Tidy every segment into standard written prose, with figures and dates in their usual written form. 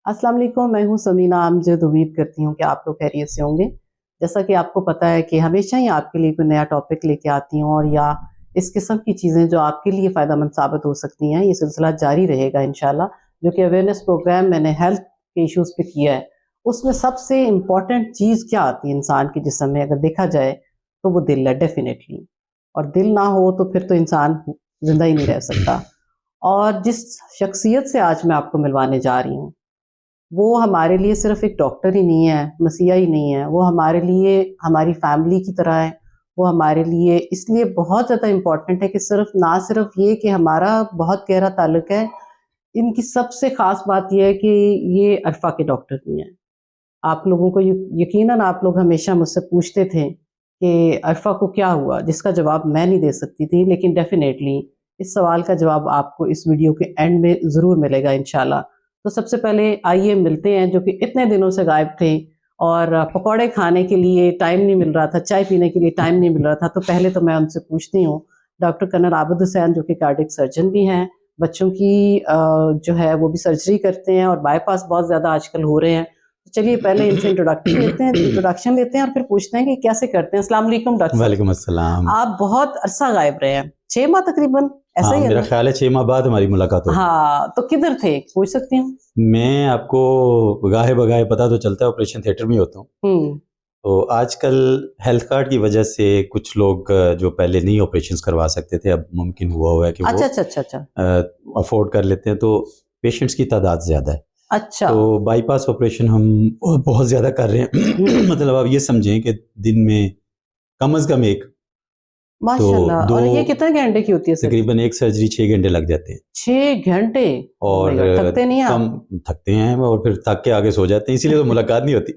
अस्सलाम वालेकुम, मैं हूँ समीना अमजद। उम्मीद करती हूँ कि आप लोग खैरियत से होंगे। जैसा कि आपको पता है कि हमेशा ही आपके लिए कोई नया टॉपिक लेके आती हूँ और या इस किस्म की चीज़ें जो आपके लिए फ़ायदेमंद साबित हो सकती हैं, ये सिलसिला जारी रहेगा इंशाल्लाह। जो कि अवेयरनेस प्रोग्राम मैंने हेल्थ के इश्यूज़ पे किया है, उसमें सबसे इम्पॉर्टेंट चीज़ क्या आती है इंसान के जिस्म में अगर देखा जाए, तो वो दिल है डेफ़िनेटली। और दिल ना हो तो फिर तो इंसान ज़िंदा ही नहीं रह सकता। और जिस शख्सियत से आज मैं आपको मिलवाने जा रही हूँ, वो हमारे लिए सिर्फ एक डॉक्टर ही नहीं है, मसीहा ही नहीं है, वो हमारे लिए हमारी फैमिली की तरह है। वो हमारे लिए इसलिए बहुत ज़्यादा इम्पोर्टेंट है कि सिर्फ ये कि हमारा बहुत गहरा ताल्लुक है, इनकी सबसे ख़ास बात ये है कि ये अरफ़ा के डॉक्टर भी हैं। आप लोगों को यकीनन आप लोग हमेशा मुझसे पूछते थे कि अरफ़ा को क्या हुआ? जिसका जवाब मैं नहीं दे सकती थी, लेकिन डेफ़िनेटली इस सवाल का जवाब आपको इस वीडियो के एंड में ज़रूर मिलेगा इंशाल्लाह। तो सबसे पहले आइए मिलते हैं, जो कि इतने दिनों से गायब थे और पकौड़े खाने के लिए टाइम नहीं मिल रहा था, चाय पीने के लिए टाइम नहीं मिल रहा था। तो पहले तो मैं उनसे पूछती हूँ, डॉक्टर कर्नल आबिद हुसैन जो कि कार्डियक सर्जन भी हैं, बच्चों की जो है वो भी सर्जरी करते हैं और बाईपास बहुत ज़्यादा आजकल हो रहे हैं। तो चलिए पहले इनसे इंट्रोडक्शन लेते हैं और फिर पूछते हैं कि कैसे करते हैं। अस्सलाम वालेकुम डॉक्टर साहब। वालेकुम अस्सलाम। आप बहुत अरसा गायब रहे हैं, 6 माह तकरीबन, ऐसा हाँ, ही है मेरा ना? ख्याल है 6 माह बाद हमारी मुलाकात होगी। हाँ, तो किधर थे पूछ सकती हूँ? मैं आपको गाहे बगाहे पता तो चलता है, ऑपरेशन थिएटर में ही होता हूँ। हम्म। तो आजकल हेल्थ कार्ड की वजह से कुछ लोग जो पहले नहीं ऑपरेशंस करवा सकते थे, अब मुमकिन हुआ है कि अच्छा वो अच्छा अच्छा अच्छा। अफोर्ड कर लेते हैं। तो पेशेंट्स की तादाद ज़्यादा है, अच्छा। तो बाईपास ऑपरेशन हम बहुत ज़्यादा कर रहे हैं। मतलब आप ये समझें कि दिन में कम अज़ कम एक, तो माशाल्लाह। दो, और ये कितने घंटे की होती है सर्जरी? तकरीबन एक सर्जरी 6 घंटे लग जाते हैं। 6 घंटे? ओह और माय गॉड, थकते नहीं कम आप? थकते हैं और फिर थक के आगे सो जाते हैं, इसीलिए तो मुलाकात नहीं होती।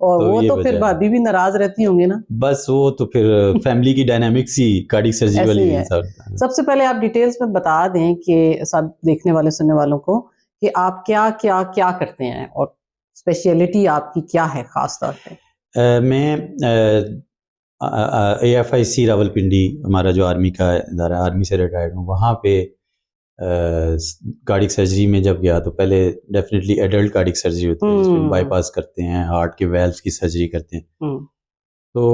और तो वो ये तो फिर वजह है। भाभी भी नाराज रहती होंगी ना? बस वो तो फिर फैमिली की डायनामिक्स ही कार्डियक सर्जरी ऐसे ही वाली है। साहब। सबसे पहले आप डिटेल्स में बता दें कि सब देखने वाले सुनने वालों को कि आप क्या क्या क्या करते हैं और स्पेशलिटी आपकी क्या है खास तौर पे? मैं AFIC रावलपिंडी, हमारा जो आर्मी का इदारा, आर्मी से रिटायर्ड हूँ, वहाँ पे कार्डियक सर्जरी में जब गया तो पहले डेफिनेटली एडल्ट कार्डियक सर्जरी होती है, जिसमें बाईपास करते हैं, हार्ट के वेल्व्स की सर्जरी करते हैं। तो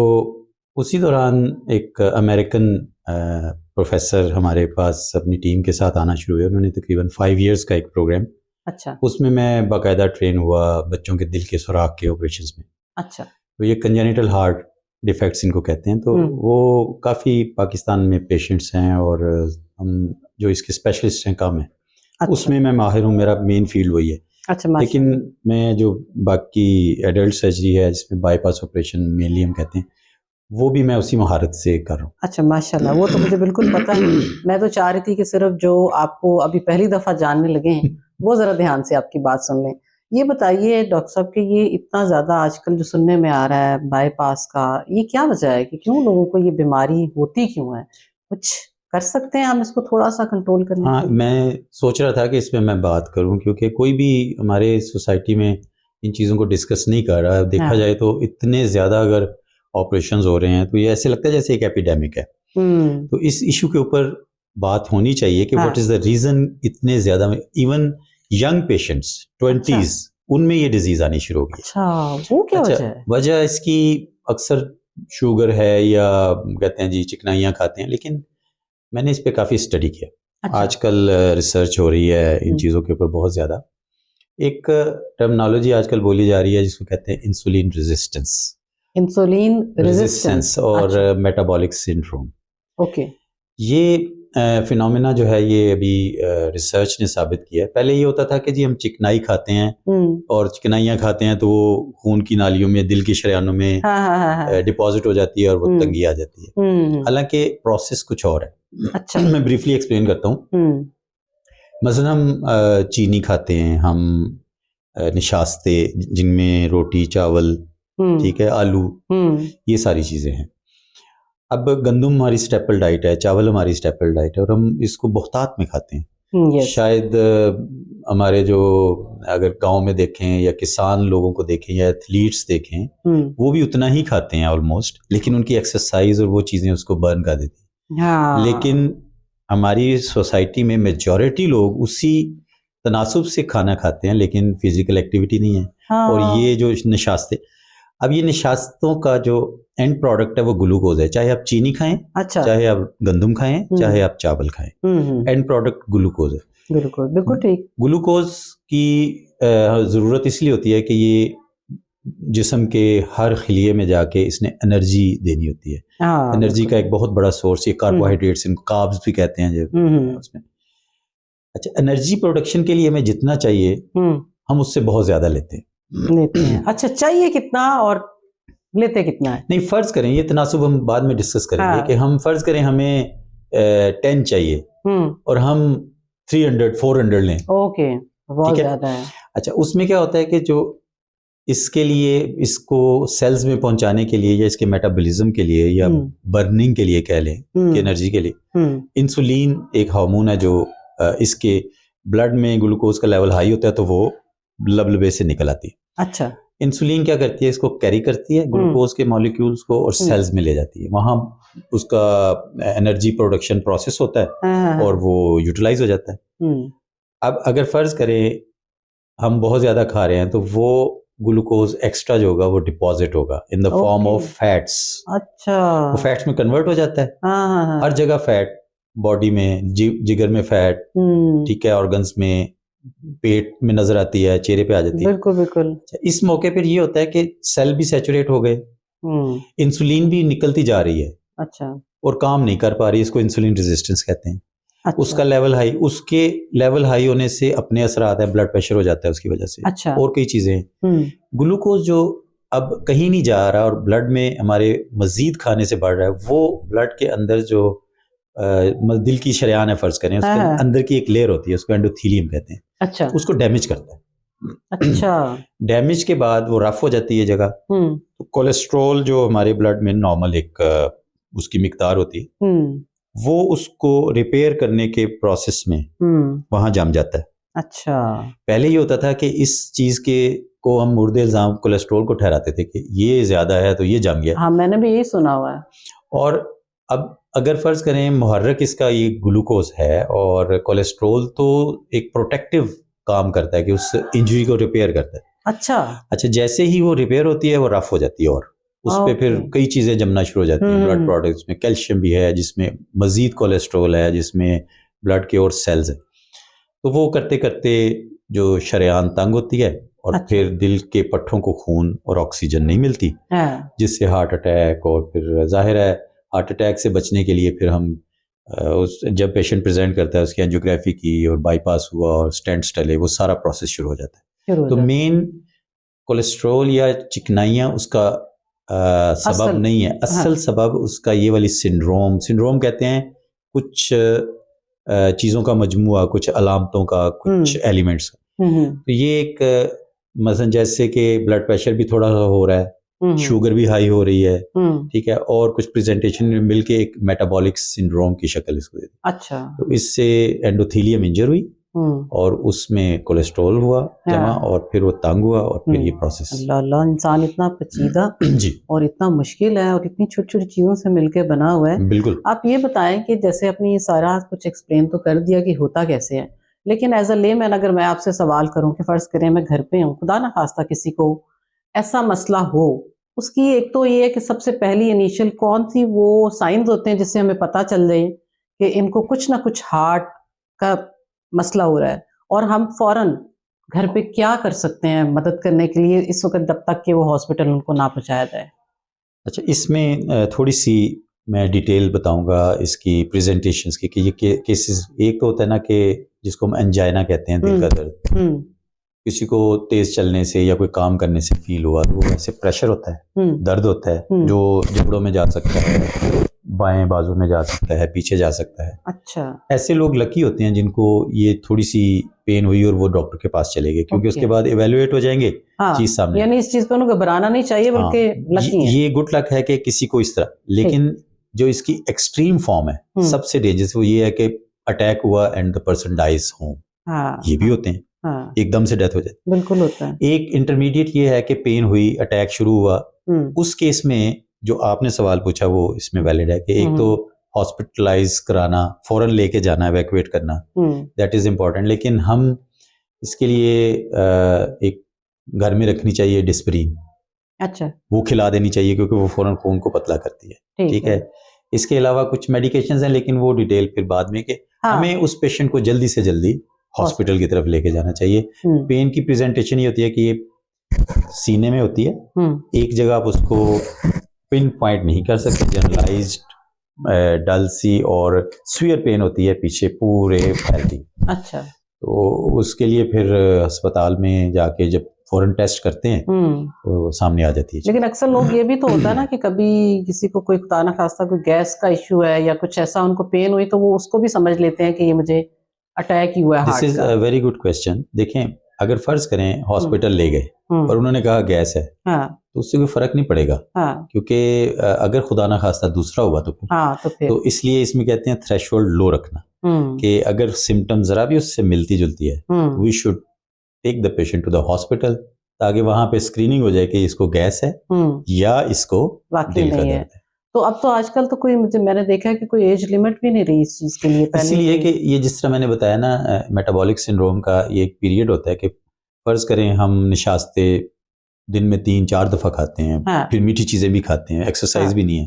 उसी दौरान एक अमेरिकन प्रोफेसर हमारे पास अपनी टीम के साथ आना शुरू हुए। उन्होंने तकरीबन 5 इयर्स का एक प्रोग्राम, अच्छा उसमें मैं बाकायदा ट्रेन हुआ बच्चों के दिल के सुराख के ऑपरेशंस में। अच्छा। तो ये कंजेनिटल हार्ट डिफेक्ट्स इनको कहते हैं। तो वो काफ़ी पाकिस्तान में पेशेंट्स हैं और हम जो इसके स्पेशलिस्ट हैं कम हैं। अच्छा उसमें मैं माहिर हूँ, मेरा मेन फील्ड वही है। अच्छा। लेकिन माशाल्लाह। मैं जो बाकी एडल्ट सर्जरी है, जिसमें बाईपास ऑपरेशन मेनली हम कहते हैं, वो भी मैं उसी महारत से कर रहा हूँ। अच्छा माशाल्लाह, वो तो मुझे बिल्कुल पता है। मैं तो चाह रही थी कि सिर्फ जो आपको अभी पहली दफ़ा जानने लगे हैं, वो ज़रा ध्यान से आपकी बात सुन लें। ये बताइए डॉक्टर साहब कि ये इतना ज़्यादा आजकल जो सुनने में आ रहा है बाईपास का, ये क्या वजह है कि क्यों लोगों को ये बीमारी होती क्यों है? कुछ कर सकते हैं हम इसको थोड़ा-सा कंट्रोल करने हाँ, के लिए? मैं सोच रहा था कि इसमें मैं बात करूं, क्योंकि कोई भी हमारे सोसाइटी में इन चीज़ों को डिस्कस नहीं कर रहा है। देखा हाँ। जाए तो इतने ज़्यादा अगर ऑपरेशंस हो रहे हैं तो ये ऐसे लगता है जैसे एक एपिडेमिक है। हुँ। तो इस इशू के ऊपर बात होनी चाहिए कि व्हाट हाँ। इज़ द रीज़न इतने ज़्यादा इवन यंग पेशेंट्स अच्छा, 20s उनमें ये डिजीज़ आनी शुरू हो गई अच्छा, वो क्या है। अच्छा, वजह है? वजह इसकी अक्सर शुगर है या कहते हैं जी चिकनाइयाँ खाते हैं, लेकिन मैंने इस पे काफ़ी स्टडी किया। अच्छा। आजकल रिसर्च हो रही है इन हुँ। चीज़ों के ऊपर बहुत ज़्यादा। एक टर्मिनोलॉजी आजकल बोली जा रही है जिसको कहते हैं insulin resistance. Insulin resistance. Resistance और अच्छा, मेटाबॉलिक सिंड्रोम। ओके। ये फिनोमेना जो है, ये अभी रिसर्च ने साबित किया है। पहले ये होता था कि जी हम चिकनाई खाते हैं हुँ। और चिकनाइयाँ खाते हैं तो वो खून की नालियों में, दिल की शरेयानों में हाँ, हाँ, हाँ, हाँ। डिपॉजिट हो जाती है और वो हुँ, तंगी आ जाती है। हुँ, हालांकि प्रोसेस कुछ और अच्छा। है। मैं ब्रीफली एक्सप्लेन करता हूँ। हुँ, मसलन हम चीनी खाते हैं, हम निशास्ते जिनमें रोटी चावल, हुँ, ठीक है, आलू, हुँ, ये सारी चीज़ें हैं। अब गंदम हमारी स्टेपल डाइट है, चावल हमारी स्टेपल डाइट है और हम इसको बहुतात में खाते हैं। हुँ, यस। शायद हमारे जो, अगर गांव में देखें या किसान लोगों को देखें या एथलीट्स देखें, हुँ, वो भी उतना ही खाते हैं ऑलमोस्ट, लेकिन उनकी एक्सरसाइज और वो चीज़ें उसको बर्न कर देती हैं। हाँ, लेकिन हमारी सोसाइटी में मेजॉरिटी लोग उसी तनासुब से खाना खाते हैं लेकिन फिजिकल एक्टिविटी नहीं है। हाँ। और ये जो निशास्ते, अब ये निशास्तों का जो एंड प्रोडक्ट है वो ग्लूकोज है, चाहे आप चीनी खाएं, अच्छा, चाहे आप गंदम खाएं, चाहे आप चावल खाएं, एंड प्रोडक्ट ग्लूकोज है। बिल्कुल बिल्कुल ठीक। ग्लूकोज की ज़रूरत इसलिए होती है कि ये जिस्म के हर खिलिये में जाके इसने एनर्जी देनी होती है। एनर्जी का एक बहुत बड़ा सोर्स ये कार्बोहाइड्रेट्स, इनको कार्ब्स भी कहते हैं जो उसमें। अच्छा, एनर्जी प्रोडक्शन के लिए हमें जितना चाहिए हम उससे बहुत ज्यादा लेते हैं। अच्छा, चाहिए कितना और लेते कितना है? नहीं, फर्ज करें, ये तनासुब हम बाद में डिस्कस करेंगे कि हम फर्ज करें हमें 10 चाहिए और हम 300 400 लें। ओके, बहुत ज्यादा है। अच्छा, उसमें क्या होता है कि जो इसके लिए, इसको सेल्स में पहुंचाने के लिए या इसके मेटाबॉलिज्म के लिए या बर्निंग के लिए कह लें कि एनर्जी के लिए, इंसुलिन एक हार्मोन है जो इसके ब्लड में ग्लूकोज का लेवल हाई होता है तो वो लबलबे से निकल आती है। अच्छा, इंसुलिन क्या करती है, इसको कैरी करती है ग्लूकोज के मॉलिक्यूल्स को और सेल्स में ले जाती है, वहां उसका एनर्जी प्रोडक्शन प्रोसेस होता है और वो यूटिलाइज हो जाता है। अब अगर फर्ज करें हम बहुत ज्यादा खा रहे हैं तो वो ग्लूकोज एक्स्ट्रा जो होगा वो डिपॉजिट होगा in the form of fats. अच्छा, वो फैट्स में कन्वर्ट हो जाता है। हर जगह फैट, बॉडी में, जिगर में फैट, ठीक है, ऑर्गन्स में, पेट में नजर आती है, चेहरे पे आ जाती है। बिल्कुल बिल्कुल। इस मौके पर ये होता है कि सेल भी सैचुरेट हो गए, इंसुलिन भी निकलती जा रही है, अच्छा, और काम नहीं कर पा रही, इसको इंसुलिन रेजिस्टेंस कहते हैं। अच्छा। उसका लेवल हाई, उसके लेवल हाई होने से अपने असर आता है, ब्लड प्रेशर हो जाता है उसकी वजह से। अच्छा। और कई चीजें। ग्लूकोज जो अब कहीं नहीं जा रहा और ब्लड में हमारे मजीद खाने से बढ़ रहा है, वो ब्लड के अंदर जो दिल की शरेयान है फर्ज करें, उसके अंदर की एक लेयर होती है, उसको एंडोथेलियम कहते हैं। अच्छा, उसको डैमेज करता है। अच्छा। डैमेज के बाद वो रफ हो जाती है जगह। तो कोलेस्ट्रॉल जो हमारे ब्लड में नॉर्मल एक उसकी मिकदार होती है, वो उसको रिपेयर करने के प्रोसेस में वहां जम जाता है। अच्छा, पहले ये होता था कि इस चीज के को हम मुर्दे इल्जाम कोलेस्ट्रॉल को ठहराते थे कि ये ज्यादा है तो ये जम गया। हाँ, मैंने भी यही सुना हुआ है। और अब अगर फर्ज करें मुहर्रक इसका ये ग्लूकोज है और कोलेस्ट्रॉल तो एक प्रोटेक्टिव काम करता है कि उस इंजरी को रिपेयर करता है। अच्छा, जैसे ही वो रिपेयर होती है वो रफ हो जाती है और उस पे फिर कई चीजें जमना शुरू हो जाती हैं। ब्लड प्रोडक्ट्स में कैल्शियम भी है, जिसमें मजीद कोलेस्ट्रॉल है, जिसमें ब्लड के और सेल्स है। तो वो करते करते जो शरेयान तंग होती है और फिर दिल के पट्टों को खून और ऑक्सीजन नहीं मिलती, जिससे हार्ट अटैक, और फिर जाहिर है हार्ट अटैक से बचने के लिए फिर हम जब पेशेंट प्रेजेंट करता है उसकी एंजियोग्राफी की और बाईपास हुआ और स्टेंट्स डले, वो सारा प्रोसेस शुरू हो जाता है। तो मेन कोलेस्ट्रॉल या चिकनाइयाँ उसका सबब नहीं है। असल सबब उसका ये वाली सिंड्रोम कहते हैं, कुछ चीज़ों का मजमुआ, कुछ अलामतों का, कुछ एलिमेंट्स का। तो ये एक मसलन जैसे कि ब्लड प्रेशर भी थोड़ा सा हो रहा है, शुगर भी हाई हो रही है, ठीक है, और कुछ प्रेजेंटेशन में मिलके एक मेटाबॉलिक सिंड्रोम की शक्ल इसको दे दी। अच्छा, तो इससे एंडोथेलियम इंजर हुई और उसमें कोलेस्ट्रॉल हुआ जमा और फिर वो तंग हुआ और फिर ये प्रोसेस। अल्लाह, इंसान इतना पेचीदा जी और इतना मुश्किल है और इतनी छोटी छोटी चीजों से मिलकर बना हुआ है। बिल्कुल। आप ये बताएं कि जैसे आपने ये सारा कुछ एक्सप्लेन तो कर दिया कि होता कैसे है, लेकिन एज अ लेमैन अगर मैं आपसे सवाल करूं कि फर्ज करें मैं घर पे हूँ, खुदा ना खास्ता किसी को ऐसा मसला हो, उसकी एक तो ये है कि सबसे पहली इनिशियल कौन सी वो साइंस होते हैं जिससे हमें पता चल जाए कि इनको कुछ ना कुछ हार्ट का मसला हो रहा है, और हम फौरन घर पे क्या कर सकते हैं मदद करने के लिए इस वक्त जब तक कि वो हॉस्पिटल उनको ना पहुंचाया जाए? अच्छा, इसमें थोड़ी सी मैं डिटेल बताऊंगा इसकी प्रेजेंटेशंस की कि ये केसेस, एक तो होता है ना कि जिसको हम एंजाइना कहते हैं, दिल का दर्द, किसी को तेज चलने से या कोई काम करने से फील हुआ तो वो वैसे प्रेशर होता है, दर्द होता है जो जबड़ों में जा सकता है, बाएं बाजू में जा सकता है, पीछे जा सकता है। अच्छा, ऐसे लोग लकी होते हैं जिनको ये थोड़ी सी पेन हुई और वो डॉक्टर के पास चले गए, क्योंकि उसके बाद इवेल्युएट हो जाएंगे चीज सामने। यानी इस चीज पर घबराना नहीं चाहिए, बल्कि लकी है। ये गुड लक है कि किसी को इस तरह, लेकिन जो इसकी एक्सट्रीम फॉर्म है सबसे डेंजरस वो ये है कि अटैक हुआ and the person dies home. ये भी होते हैं, एकदम से डेथ हो जाती है, बिल्कुल होता है। एक इंटरमीडिएट ये है कि पेन हुई, अटैक शुरू हुआ, उस केस में जो आपने सवाल पूछा वो इसमें वैलिड है कि एक तो हॉस्पिटलाइज कराना, फौरन लेके जाना, इवैक्यूएट करना, दैट इज इम्पोर्टेंट। लेकिन हम इसके लिए एक घर में रखनी चाहिए डिस्परीन। अच्छा, वो खिला देनी चाहिए क्योंकि वो फौरन खून को पतला करती है। ठीक है। इसके अलावा कुछ मेडिकेशंस हैं, लेकिन वो डिटेल फिर बाद में कि हमें उस पेशेंट को जल्दी से जल्दी हॉस्पिटल की तरफ लेके जाना चाहिए। पेन की प्रेजेंटेशन ये होती है कि ये सीने में होती है, एक जगह आप उसको पिन पॉइंट नहीं कर सकते, जनरलाइज्ड डल सी और स्वीयर पेन होती है पीछे पूरे पैर की। अच्छा, तो उसके लिए फिर अस्पताल में जाके जब फौरन टेस्ट करते हैं तो सामने आ जाती है। लेकिन अक्सर लोग ये भी तो होता है ना कि कभी किसी को कोई खुदा ना खास्ता कोई गैस का इश्यू है या कुछ ऐसा उनको पेन हुई तो वो उसको भी समझ लेते हैं कि ये मुझे अटैक ही हुआ है हार्ट का। This is a very good question. देखें, अगर फर्ज करें हॉस्पिटल ले गए और उन्होंने कहा गैस है, तो उससे कोई फर्क नहीं पड़ेगा, क्योंकि अगर खुदा ना खास्ता दूसरा हुआ तो फिर तो इसलिए इसमें कहते हैं थ्रेशोल्ड लो रखना, कि अगर सिम्टम जरा भी उससे मिलती जुलती है we should take the patient to the hospital, ताकि वहां पे स्क्रीनिंग हो जाए कि इसको गैस है या इसको दिल का दर्द है। तो अब तो आजकल तो मैंने देखा है कि कोई एज लिमिट भी नहीं रही इस चीज के लिए। इसलिए कि ये जिस तरह मैंने बताया ना, मेटाबॉलिक सिंड्रोम का ये एक पीरियड होता है कि फर्ज करें हम निशास्ते दिन में 3-4 दफा खाते हैं, फिर मीठी चीजें भी खाते हैं, एक्सरसाइज भी नहीं है,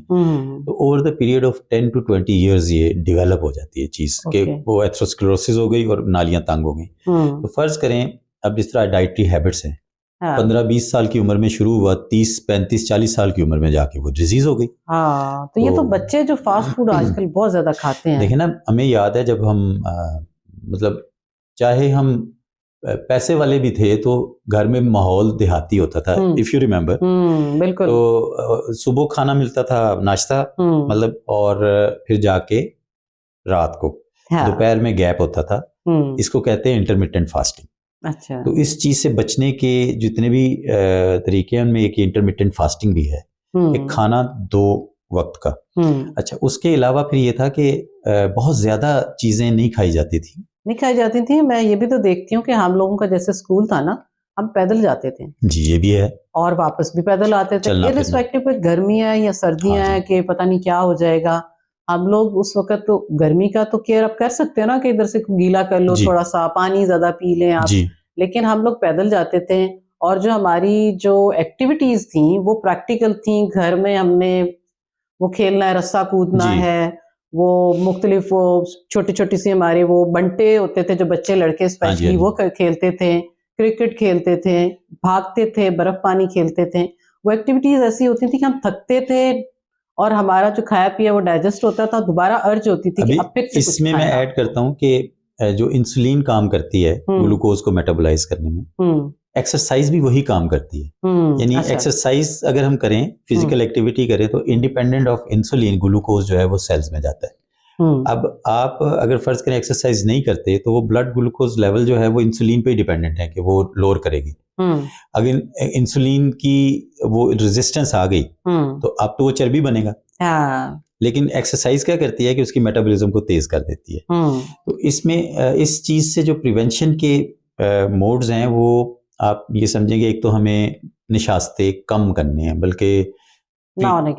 तो over the period of 10 to 20 years ये डेवलप हो जाती है चीज कि वो एथेरोस्क्लेरोसिस हो गई और नालियां तंग हो गई। तो फर्ज करें अब जिस तरह डाइटरी हैबिट्स हैं, 15-20 साल की उम्र में शुरू हुआ, 30-35-40 साल की उम्र में जाके वो डिजीज हो गई। तो ये तो बच्चे जो फास्ट फूड आजकल बहुत ज्यादा खाते हैं। देखिए ना, हमें याद है जब हम मतलब चाहे हम पैसे वाले भी थे तो घर में माहौल देहाती होता था, इफ यू रिमेम्बर। बिल्कुल। तो सुबह खाना मिलता था, नाश्ता मतलब, और फिर जाके रात को दोपहर में गैप होता था। इसको कहते हैं इंटरमिटेंट फास्टिंग। अच्छा। तो इस चीज से बचने के जितने भी तरीके हैं उनमें एक इंटरमिटेंट फास्टिंग भी है, एक खाना 2 वक्त का। अच्छा, उसके अलावा फिर ये था कि बहुत ज्यादा चीजें नहीं खाई जाती थी। मैं ये भी तो देखती हूँ कि हम लोगों का जैसे स्कूल था ना, हम पैदल जाते थे जी, ये भी है, और वापस भी पैदल आते थे, इर्रिस्पेक्टिव गर्मियां या सर्दियां हैं कि पता नहीं क्या हो जाएगा। हम लोग उस वक्त तो गर्मी का तो केयर आप कर सकते हो ना कि इधर से गीला कर लो, थोड़ा सा पानी ज्यादा पी लें आप, लेकिन हम लोग पैदल जाते थे और जो हमारी जो एक्टिविटीज थी वो प्रैक्टिकल थी। घर में हमने वो खेलना है, रस्सा कूदना है, वो मुख्तलिफ वो छोटी छोटी सी हमारे वो बंटे होते थे जो बच्चे लड़के स्पेशली वो खेलते थे, क्रिकेट खेलते थे, भागते थे, बर्फ पानी खेलते थे। वो एक्टिविटीज ऐसी होती थी कि हम थकते थे और हमारा जो खाया पिया वो डाइजेस्ट होता था, दोबारा अर्ज होती थी कि अब फिर से इसमें मैं ऐड करता हूँ कि जो इंसुलिन काम करती है ग्लूकोज को मेटाबोलाइज करने में, एक्सरसाइज भी वही काम करती है। यानी एक्सरसाइज अगर हम करें, फिजिकल एक्टिविटी करें, तो इंडिपेंडेंट ऑफ इंसुलिन ग्लूकोज जो है वो सेल्स में जाता है। अब आप अगर फर्ज करें एक्सरसाइज नहीं करते तो वो ब्लड ग्लूकोज लेवल जो है वो इंसुलिन पे डिपेंडेंट है कि वो लोअर करेगी। अगर इंसुलिन की वो रेजिस्टेंस आ गई तो अब तो वो चर्बी बनेगा। लेकिन एक्सरसाइज क्या करती है कि उसकी मेटाबॉलिज्म को तेज कर देती है। तो इसमें इस चीज से जो प्रिवेंशन के मोड्स हैं वो आप ये समझेंगे, एक तो हमें निशास्ते कम करने हैं, बल्कि ना होने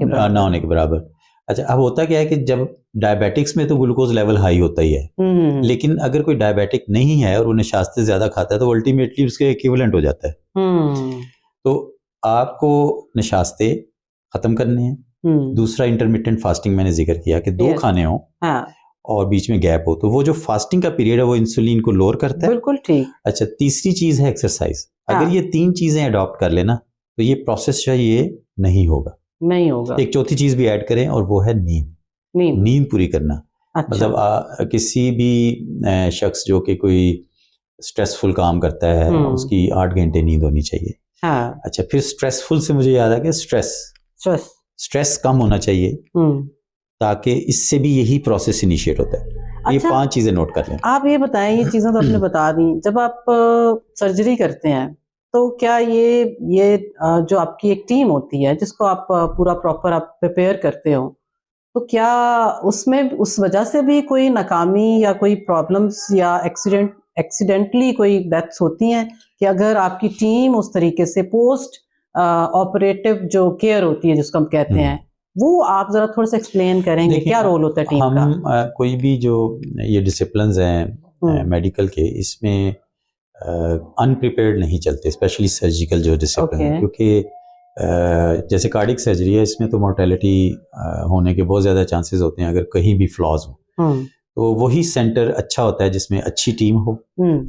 के बराबर। अच्छा, अब होता क्या है कि जब डायबिटिक्स में तो ग्लूकोज लेवल हाई होता ही है, लेकिन अगर कोई डायबिटिक नहीं है और वो निशास्ते ज्यादा खाता है तो अल्टीमेटली उसके इक्विवेलेंट हो जाता है। तो आपको निशास्ते खत्म करने हैं। दूसरा इंटरमिटेंट फास्टिंग मैंने जिक्र किया कि 2 खाने हो और बीच में गैप हो, तो वो जो फास्टिंग का पीरियड है वो इंसुलिन को लोअर करता है। बिल्कुल ठीक। अच्छा, तीसरी चीज है एक्सरसाइज। अगर ये 3 चीजें अडॉप्ट कर लेना तो ये प्रोसेस जो है ये नहीं होगा। एक चौथी चीज भी ऐड करें और वो है नींद पूरी करना। अच्छा। मतलब किसी भी शख्स जो कि कोई स्ट्रेसफुल काम करता है उसकी 8 घंटे नींद होनी चाहिए। अच्छा, फिर स्ट्रेसफुल से मुझे याद आ गया स्ट्रेस कम होना चाहिए, ताकि इससे भी यही प्रोसेस इनिशिएट होता है। अच्छा, ये 5 चीजें नोट कर लें। आप ये बताएं, ये चीजें तो आपने बता दी, जब आप सर्जरी करते हैं तो क्या ये जो आपकी एक टीम होती है जिसको आप पूरा प्रॉपर आप प्रिपेयर करते हो, तो क्या उसमें उस वजह से भी कोई नाकामी या कोई प्रॉब्लम्स या एक्सीडेंटली कोई डेथ्स होती हैं कि अगर आपकी टीम उस तरीके से पोस्ट ऑपरेटिव जो केयर होती है जिसको हम कहते हैं, वो आप जरा थोड़ा सा एक्सप्लेन करेंगे क्या रोल होता है टीम का? कोई भी जो ये डिसिप्लिन्स हैं मेडिकल के, इसमें अनप्रिपेयर्ड नहीं चलते, स्पेशली सर्जिकल जो डिसिप्लिन है, क्योंकि जैसे कार्डिक सर्जरी है, इसमें तो मोर्टेलिटी होने के बहुत ज़्यादा चांसेस होते हैं अगर कहीं भी फ्लॉज हों। तो वही सेंटर अच्छा होता है जिसमें अच्छी टीम हो,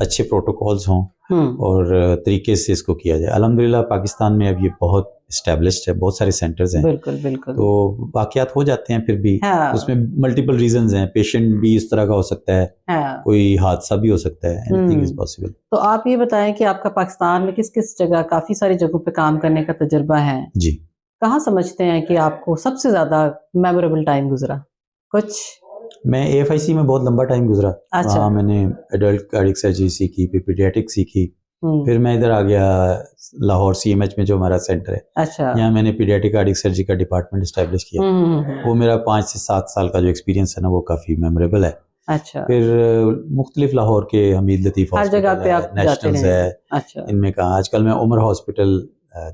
अच्छे प्रोटोकॉल्स हों और तरीके से इसको किया जाए। अल्हम्दुलिल्लाह पाकिस्तान में अब ये बहुत एस्टेब्लिश्ड है, बहुत सारे सेंटर्स हैं। बिल्कुल बिल्कुल। तो वाकयात हो जाते हैं, फिर भी हाँ। उसमें मल्टीपल रीजंस हैं, पेशेंट भी इस तरह का हो सकता है, हाँ। कोई हादसा भी हो सकता है, एनीथिंग इज पॉसिबल। तो आप ये बताएं कि आपका पाकिस्तान में किस किस जगह, काफी सारी जगहों पे काम करने का तजुर्बा है जी, कहाँ समझते हैं कि आपको सबसे ज्यादा मेमोरेबल टाइम गुजरा? कुछ मैं AFIC में बहुत लंबा टाइम गुजरा। अच्छा। वहाँ मैंने एडल्ट कार्डिक सर्जरी सीखी, फिर पीडियाट्रिक सीखी, फिर मैं इधर आ गया लाहौर CMH में जो हमारा सेंटर है। अच्छा। यहाँ मैंने पीडियाट्रिक कार्डिक सर्जरी का डिपार्टमेंट एस्टेब्लिश किया। वो मेरा 5 से 7 साल का जो एक्सपीरियंस है ना, वो काफ़ी मेमोरेबल है। अच्छा। फिर मुख्तलिफ लाहौर के हमीद लतीफ़ हर जगह पे आप जाते है। अच्छा। इनमें कहा आजकल मैं उमर हॉस्पिटल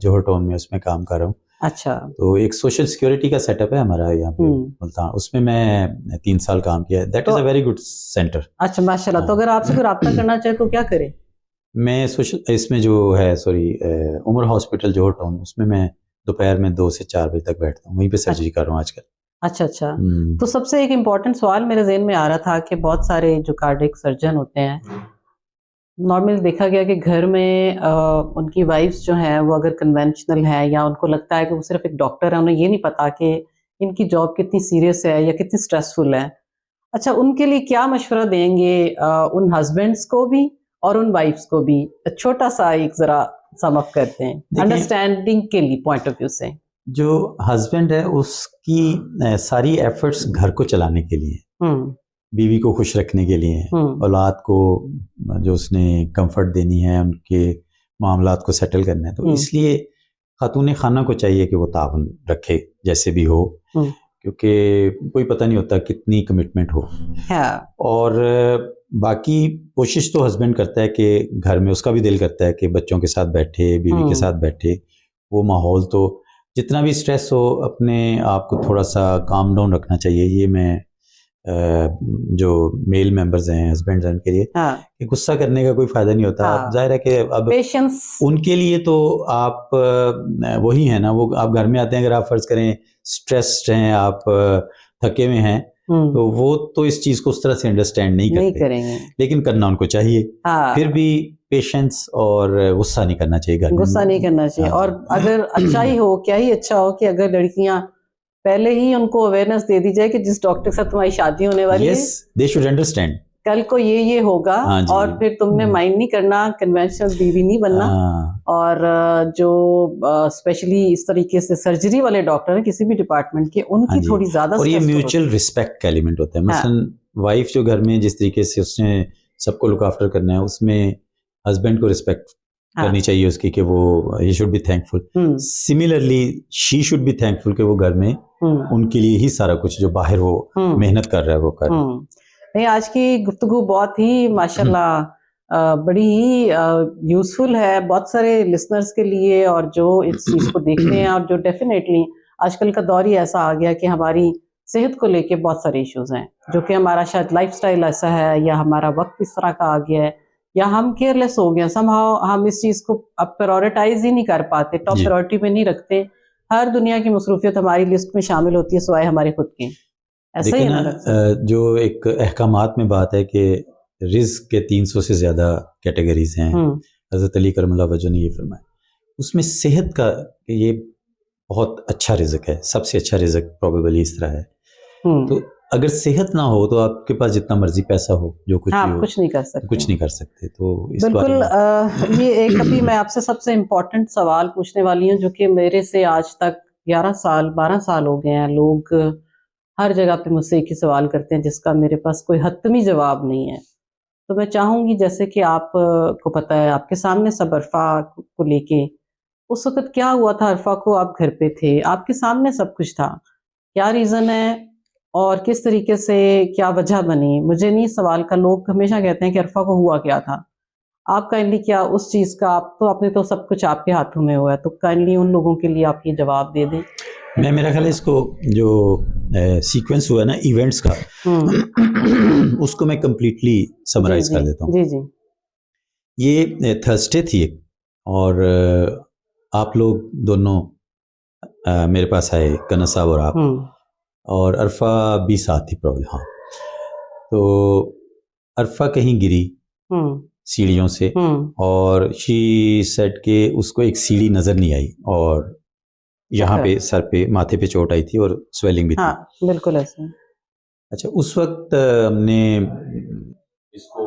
जोहर टाउन में उसमें काम कर रहा हूँ। अच्छा। तो एक सोशल सिक्योरिटी का सेटअप है हमारा यहाँ पे मुल्तान, उसमें मैं 3 साल काम किया है। That is a very good centre. अच्छा, माशाल्लाह। तो अगर आपसे कोई रब्ता करना चाहे तो क्या करे? मैं सोशल इसमें जो है उमर हॉस्पिटल जोहर टाउन, उसमें मैं दोपहर में 2 से 4 बजे तक बैठता हूँ, वहीं पे सर्जरी कर रहा हूँ आजकल। अच्छा अच्छा। तो सबसे एक इम्पॉर्टेंट सवाल मेरे ज़हन में आ रहा था कि बहुत सारे जो कार्डियक सर्जन होते हैं, नॉर्मली देखा गया कि घर में उनकी वाइफ्स जो हैं वो अगर कन्वेंशनल है या उनको लगता है कि वो सिर्फ एक डॉक्टर है, उन्हें ये नहीं पता कि इनकी जॉब कितनी सीरियस है या कितनी स्ट्रेसफुल है। अच्छा, उनके लिए क्या मशवरा देंगे उन हस्बैंड्स को भी और उन वाइफ्स को भी? छोटा सा एक जरा सम अप करते हैं अंडरस्टैंडिंग के लिए पॉइंट ऑफ व्यू से। जो हस्बैंड है उसकी सारी एफर्ट्स घर को चलाने के लिए, बीवी को खुश रखने के लिए, औलाद को जो उसने कंफर्ट देनी है, उनके मामलात को सेटल करना है, तो इसलिए खातून खाना को चाहिए कि वो ताउन रखे जैसे भी हो, क्योंकि कोई पता नहीं होता कितनी कमिटमेंट हो। और बाकी कोशिश तो हस्बैंड करता है कि घर में उसका भी दिल करता है कि बच्चों के साथ बैठे, बीवी के साथ बैठे, वो माहौल तो जितना भी स्ट्रेस हो अपने आप को थोड़ा सा काम डाउन रखना चाहिए। ये मैं जो मेल मेंबर्स हैं हस्बैंड्स हैं उनके लिए कि गुस्सा करने का कोई फायदा नहीं होता। जाहिर है कि अब पेशेंस उनके लिए तो आप वही है ना, वो आप घर में आते हैं, अगर आप फर्ज करें स्ट्रेस्ड हैं, आप थके हुए हैं, तो वो तो इस चीज को उस तरह से अंडरस्टैंड नहीं करेंगे, लेकिन करना उनको चाहिए। फिर भी पेशेंस और गुस्सा नहीं करना चाहिए, घर में गुस्सा नहीं करना चाहिए। और अगर अच्छा ही हो, क्या ही अच्छा हो कि अगर लड़कियां पहले ही उनको अवेयरनेस दे दी जाए कि जिस डॉक्टर के साथ तुम्हारी शादी होने वाली है, दे शुड अंडरस्टैंड कल को ये होगा, और फिर तुमने माइंड नहीं करना, कन्वेंशनल बीवी नहीं बनना। और जो स्पेशली इस तरीके से सर्जरी वाले डॉक्टर हैं किसी भी डिपार्टमेंट के, उनकी थोड़ी ज्यादा, और ये म्यूचुअल रिस्पेक्ट का एलिमेंट होता है। मसलन वाइफ जो घर में जिस तरीके से उसने सबको लुक आफ्टर करना है, उसमें हस्बैंड को रिस्पेक्ट करनी चाहिए उसकी, कि वो he should be thankful. Similarly she should be thankful कि वो घर में उनके लिए ही सारा कुछ जो बाहर वो मेहनत कर रहा है वो कर। नहीं, आज की गुफ्तगू बहुत ही माशाल्लाह बड़ी ही यूजफुल है बहुत सारे लिसनर्स के लिए, और जो इस चीज को देखते हैं, और जो डेफिनेटली आजकल का दौर ही ऐसा आ गया कि हमारी सेहत को लेके बहुत सारे इश्यूज हैं, जो कि हमारा शायद लाइफस्टाइल ऐसा है, या हमारा वक्त इस तरह का आ गया है, या हम केयरलेस हो गए समहाउ। हम इस चीज को अब प्रायोरिटाइज ही नहीं कर पाते, टॉप प्रायोरिटी में नहीं रखते। हर दुनिया की मसरूफियत हमारी लिस्ट में शामिल होती है सिवाय हमारे खुद की। ऐसा ही ना, जो एक अहकामात में बात है कि रिज़्क के 300 से ज्यादा कैटेगरीज हैं, हजरत अली करमल्लाहु वजह ने ये फरमाया, उसमें सेहत का ये बहुत अच्छा रिज़्क है, सबसे अच्छा रिज़्क प्रोबेबली इस तरह है। तो अगर सेहत ना हो तो आपके पास जितना मर्जी पैसा हो, जो कुछ हो, कुछ नहीं कर सकते, कुछ नहीं कर सकते। तो इस बिल्कुल ये एक अभी मैं आपसे सबसे इम्पोर्टेंट सवाल पूछने वाली हूँ, जो कि मेरे से आज तक 11 साल 12 साल हो गए हैं, लोग हर जगह पे मुझसे एक ही सवाल करते हैं जिसका मेरे पास कोई हतमी जवाब नहीं है। तो मैं चाहूंगी, जैसे कि आप को पता है, आपके सामने सब अरफा को लेके उस वक्त क्या हुआ था, अरफा को आप घर पे थे, आपके सामने सब कुछ था, क्या रीजन है और किस तरीके से क्या वजह बनी? मुझे नहीं सवाल का, लोग हमेशा कहते हैं कि अरफा को हुआ क्या था, आप काइंडली क्या उस चीज़ का, आप तो आपने तो सब कुछ आपके हाथों में हुआ है, तो काइंडली उन लोगों के लिए आप ये जवाब दे दें। मैं मेरा ख्याल है इसको जो सीक्वेंस हुआ ना इवेंट्स का, उसको मैं कंप्लीटली समराइज कर देता हूँ। जी जी। ये थर्सडे थी एक, और आप लोग दोनों मेरे पास आए, कन्ना साहब और आप, और अरफा भी साथ थी प्रॉब्लम। हाँ, तो अरफा कहीं गिरी सीढ़ियों से, और शी सेड के उसको एक सीढ़ी नज़र नहीं आई, और यहाँ पे सर पे माथे पे चोट आई थी और स्वेलिंग भी थी। हाँ, बिल्कुल ऐसे। अच्छा, उस वक्त हमने इसको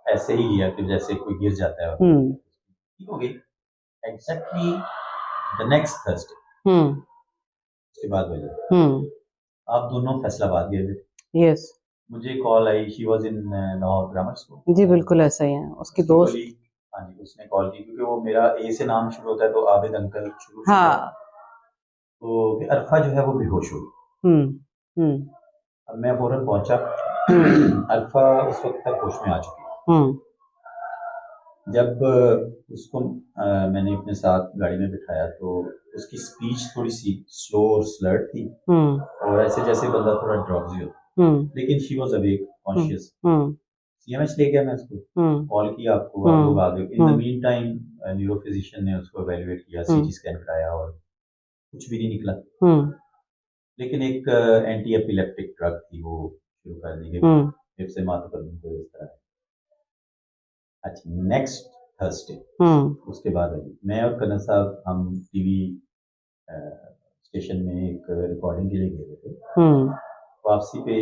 ऐसे ही लिया कि जैसे कोई गिर जाता है, ठीक हो गई। एग्जैक्टली द नेक्स्ट थर्सडे उसके बाद वजह आप दोनों फैसलाबाद गए थे। यस, मुझे कॉल आई, she was in Lahore grammar school. जी बिल्कुल ऐसा ही है। उसकी दोस्त, हाँ जी, उसने कॉल की क्योंकि वो मेरा ए से नाम शुरू होता है, तो आबिद अंकल शुरू से। हाँ, तो फिर अरफा जो है वो बेहोश हो गई। अब मैं फौरन पहुंचा। अल्फा उस वक्त तक होश में आ चुकी। जब उसको मैंने अपने साथ गाड़ी में बिठाया तो उसकी स्पीच थोड़ी सी स्लो और स्लर्ड थी, और ऐसे जैसे बंदा थोड़ा ड्रॉजी हो, लेकिन she was awake, conscious. CMH ले गया मैं उसको, कॉल किया आपको, आप लोग आ गए। In the mean time neuro physician ने उसको एवेल्युएट किया, सीटी स्कैन कराया, और कुछ भी नहीं निकला। लेकिन एक एंटी एपिलेप्टिक ड्रग थी, वो शुरू कर दी गई, फिर से माता को इस तरह। अच्छा, नेक्स्ट थर्सडे उसके बाद मैं और कन्ना साहब हम टीवी स्टेशन में एक रिकॉर्डिंग के लिए गए थे। वापसी पे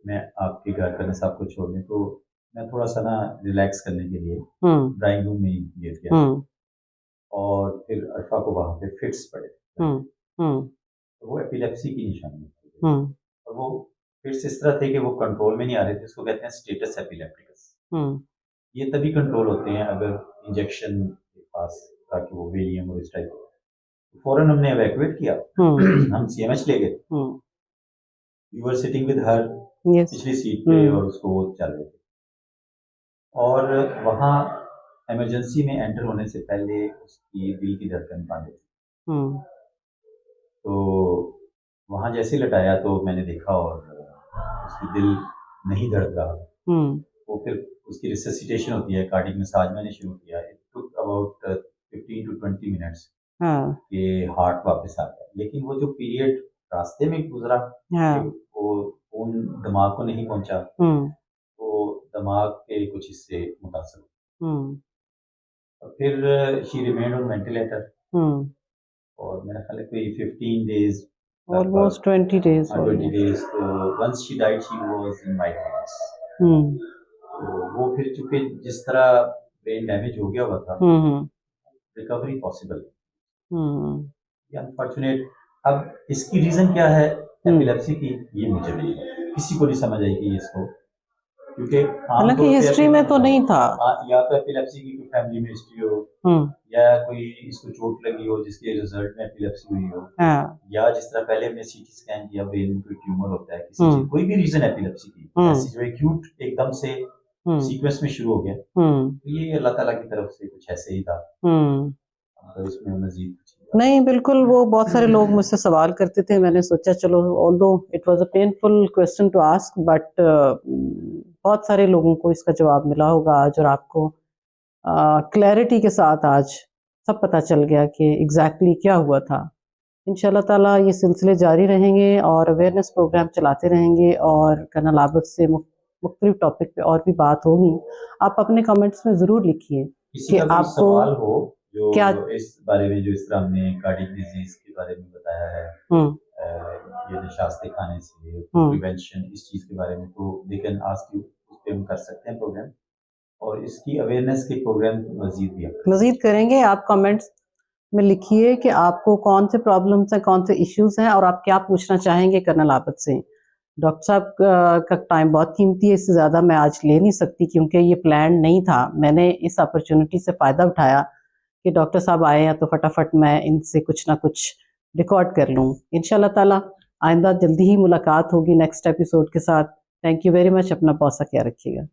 मैं आपके घर कन्ना साहब को छोड़ने, तो मैं थोड़ा सा ना रिलैक्स करने के लिए ड्राइंग रूम में लेट गया, और फिर अरफा को वहाँ पे फिट्स पड़े। तो वो एपिलेप्सी की निशानी थी, और वो फिट्स इस तरह थे कि वो कंट्रोल में नहीं आ रहे थे। इसको कहते हैं स्टेटस एपिलेप्टिकस। ये तभी कंट्रोल होते हैं अगर इंजेक्शन के पास, ताकि वो वेलियम और इस टाइप। फौरन हमने एवैक्यूएट किया। हम सीएमएच ले गए। You were sitting with her पिछली सीट पे, और उसको वो चल रहे थे, और वहाँ इमरजेंसी में एंटर होने से पहले उसकी दिल की धड़कन बंद थी। तो वहाँ जैसे लटाया तो मैंने देखा, और उसकी दिल नहीं धड़क रहा। वो फिर उसकी रिससिटेशन होती है, कार्डियक मसाज मैंने शुरू किया। It took about 15 to 20 minutes कि हार्ट वापस आ गया। लेकिन वो जो पीरियड रास्ते में गुजरा, वो खून दिमाग को नहीं पहुंचा, तो दिमाग के कुछ हिस्से मुतासर हुए, और फिर शी रिमेन्ड ऑन वेंटिलेटर, और मेरा ख्याल है कोई 15 डेज, ऑलमोस्ट 20 डेज। 20 डेज। तो once she died she was in my hands. तो वो फिर चूंकि जिस तरह ब्रेन डैमेज हो गया हुआ था, रिकवरी पॉसिबल है, अनफॉर्चुनेट। अब इसकी रीजन क्या है एपिलेप्सी की, ये मुझे नहीं किसी को नहीं समझ आई कि इसको, क्योंकि हालांकि हिस्ट्री में तो नहीं था। या तो एपिलेप्सी की कोई फैमिली में हिस्ट्री हो, या कोई इसको चोट लगी हो जिसके रिजल्ट में एपिलेप्सी हुई हो, या जिस तरह पहले हमने सीटी स्कैन किया, ब्रेन में कोई ट्यूमर होता है, किसी चीज, कोई भी रीजन एपिलेप्सी की, ऐसी जो एक्यूट एकदम से सीक्वेंस में शुरू हो गया, तो ये अल्लाह ताला की तरफ से कुछ ऐसे ही था। तो इसमें मजीद नहीं, बिल्कुल। वो बहुत सारे लोग मुझसे सवाल करते थे, मैंने सोचा चलो, although it was a painful question to ask, but बहुत सारे लोगों को इसका जवाब मिला होगा आज, और आपको क्लैरिटी के साथ आज सब पता चल गया कि एग्जैक्टली क्या हुआ था। इंशाल्लाह ताला ये सिलसिले जारी रहेंगे, और अवेयरनेस प्रोग्राम चलाते रहेंगे, और कर्नल आबिद से मुख्तलिफ टॉपिक पे और भी बात होगी। आप अपने कमेंट्स में ज़रूर लिखिए कि आपको सवाल हो जो क्या इस बारे में, जो इस तरह हमने कार्डियक डिजीज के बारे में बताया है, ये नशास्ते खाने से प्रिवेंशन, इस चीज़ के बारे में, तो दे कैन आस्क यू, उस पर हम कर सकते हैं प्रोग्राम, और इसकी अवेयरनेस के प्रोग्राम मजीद करेंगे। आप कमेंट्स में लिखिए कि आपको कौन से प्रॉब्लम्स हैं, कौन से इश्यूज हैं, और आप क्या पूछना चाहेंगे कर्नल आबिद से। डॉक्टर साहब का टाइम बहुत कीमती है, इससे ज़्यादा मैं आज ले नहीं सकती, क्योंकि ये प्लान नहीं था। मैंने इस अपॉर्चुनिटी से फ़ायदा उठाया कि डॉक्टर साहब आए हैं, तो फटाफट मैं इनसे कुछ ना कुछ रिकॉर्ड कर लूँ। इंशाल्लाह ताला आइंदा जल्दी ही मुलाकात होगी नेक्स्ट एपिसोड के साथ। Thank you very much. अपना बहुत सा ख्याल रखिएगा।